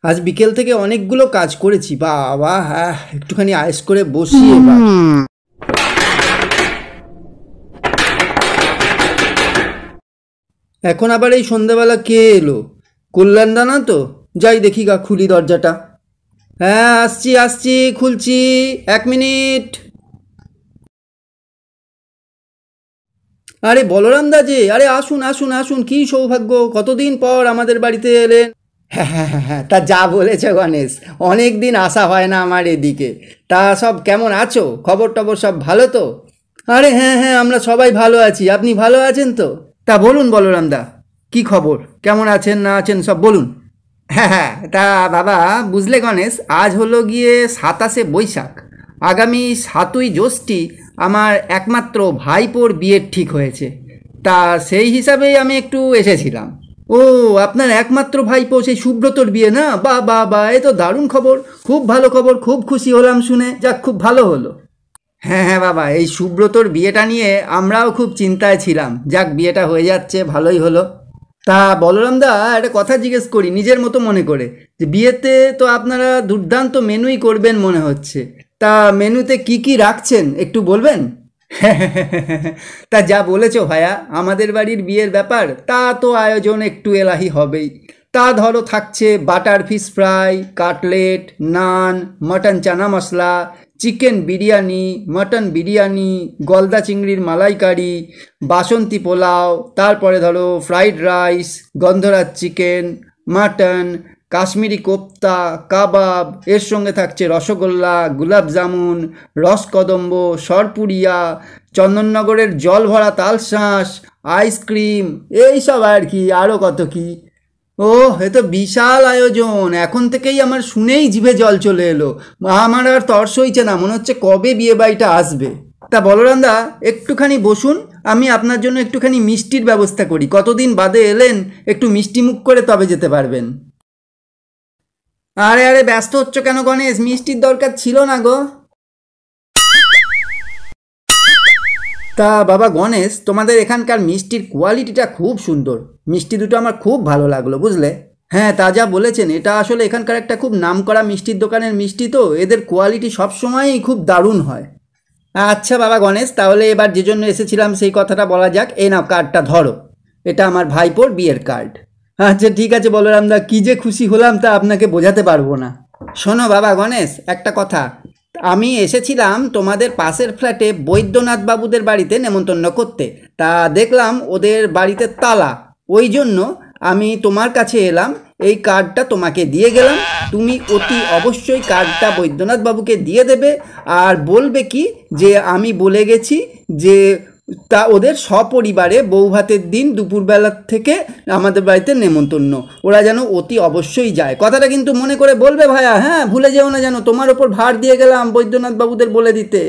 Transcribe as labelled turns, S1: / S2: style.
S1: আজ বিকেল থেকে অনেকগুলো কাজ করেছি, বাবা হ্যাঁ, একটুখানি আয়েস করে বসি এবার। এখন আবার এই সন্ধ্যাবেলা কে এলো? কল্যাণদা না তো? যাই দেখি গা, খুলি দরজাটা। হ্যাঁ আসছি আসছি, খুলছি, 1 মিনিট। আরে বলরাম দা যে, আরে আসুন আসুন আসুন, কি সৌভাগ্য, কতদিন পর আমাদের বাড়িতে এলেন। হ্যাঁ হ্যাঁ হ্যাঁ হ্যাঁ, তা যা বলেছে গণেশ, অনেক দিন আসা হয় না আমার এদিকে। তা সব কেমন আছো? খবর টবর সব ভালো তো? আরে হ্যাঁ হ্যাঁ, আমরা সবাই ভালো আছি, আপনি ভালো আছেন তো? তা বলুন বলরাম দা, কি খবর, কেমন আছেন না আছেন সব বলুন। হ্যাঁ হ্যাঁ, তা বাবা বুঝলে গণেশ, আজ হলো গিয়ে 27শে বৈশাখ। আগামী 7ই জ্যৈষ্ঠী আমার একমাত্র ভাইপোর বিয়ের ঠিক হয়েছে। তা সেই হিসাবেই আমি একটু এসেছিলাম। ও, আপনার একমাত্র ভাইপো সেই সুব্রতর বিয়ে না? বা বা বা, এ তো দারুণ খবর, খুব ভালো খবর, খুব খুশি হলাম শুনে, যাক খুব ভালো হলো। হ্যাঁ হ্যাঁ বাবা, এই সুব্রতর বিয়েটা নিয়ে আমরাও খুব চিন্তায় ছিলাম, যাক বিয়েটা হয়ে যাচ্ছে, ভালোই হলো। তা বলরাম দা, একটা কথা জিজ্ঞেস করি নিজের মতো মনে করে, যে বিয়েতে তো আপনারা দুর্দান্ত মেনুই করবেন মনে হচ্ছে। তা মেনুতে কি কি রাখছেন একটু বলবেন? তা যা বলেছো ভায়া, আমাদের বাড়ির বিয়ের ব্যাপার, তা তো আয়োজন একটু এলাহি হবেই। তা ধরো থাকছে বাটার ফিশ ফ্রাই, কাটলেট, নান, mutton chana masala, chicken biryani, mutton biryani, গলদা চিংড়ির মালাইকারি, বাসন্তী পোলাও, তারপরে ধরো ফ্রাইড রাইস, গন্ধরাজ চিকেন, মাটন, কাশ্মীরি কোপ্তা, কাবাব, এর সঙ্গে থাকছে রসগোল্লা, গুলাব জামুন, রসকদম্ব, সরপুরিয়া, চন্দননগরের জল ভরা তালশাঁস, আইসক্রিম, এইসব আর কি, আরও কত কি। ও, এ তো বিশাল আয়োজন, এখন থেকেই আমার শুনেই জিভে জল চলে এলো। আমার আর তর সইছে না, মনে হচ্ছে কবে বিয়ে বাড়িটা আসবে। তা বলরাম দা, একটুখানি বসুন, আমি আপনার জন্য একটুখানি মিষ্টির ব্যবস্থা করি, কতদিন বাদে এলেন, একটু মিষ্টি মুখ করে তবে যেতে পারবেন। আরে আরে, ব্যস্ত হচ্ছ কেন গণেশ, মিষ্টির দরকার ছিল না গো। তা বাবা গণেশ, তোমাদের এখানকার মিষ্টির কোয়ালিটিটা খুব সুন্দর, মিষ্টি দুটো আমার খুব ভালো লাগলো বুঝলে। হ্যাঁ, তা যা বলেছেন, এটা আসলে এখানকার একটা খুব নামকরা মিষ্টির দোকানের মিষ্টি, তো এদের কোয়ালিটি সবসময়ই খুব দারুণ হয়। আচ্ছা বাবা গণেশ, তাহলে এবার যে জন্য এসেছিলাম সেই কথাটা বলা যাক। এই নাও কার্ডটা ধরো, এটা আমার ভাইপোর বিয়ের কার্ড। আচ্ছা ঠিক আছে বলরাম দা, কী যে খুশি হলাম তা আপনাকে বোঝাতে পারবো না। শোনো বাবা গণেশ, একটা কথা, আমি এসেছিলাম তোমাদের পাশের ফ্ল্যাটে বৈদ্যনাথ বাবুদের বাড়িতে নেমন্তন্ন করতে। তা দেখলাম ওদের বাড়িতে তালা, ওই জন্য আমি তোমার কাছে এলাম, এই কার্ডটা তোমাকে দিয়ে গেলাম। তুমি অতি অবশ্যই কার্ডটা বৈদ্যনাথ বাবুকে দিয়ে দেবে, আর বলবে কি যে আমি বলে গেছি যে তা ওদের সপরিবারে বৌভাতের দিন দুপুরবেলা থেকে আমাদের বাড়িতে নেমন্তন্ন, ওরা যেন অতি অবশ্যই যায়, কথাটা কিন্তু মনে করে বলবে ভাইয়া, হ্যাঁ ভুলে যেও না যেন, তোমার ওপর ভার দিয়ে গেলাম বৈদ্যনাথ বাবুদের বলে দিতে।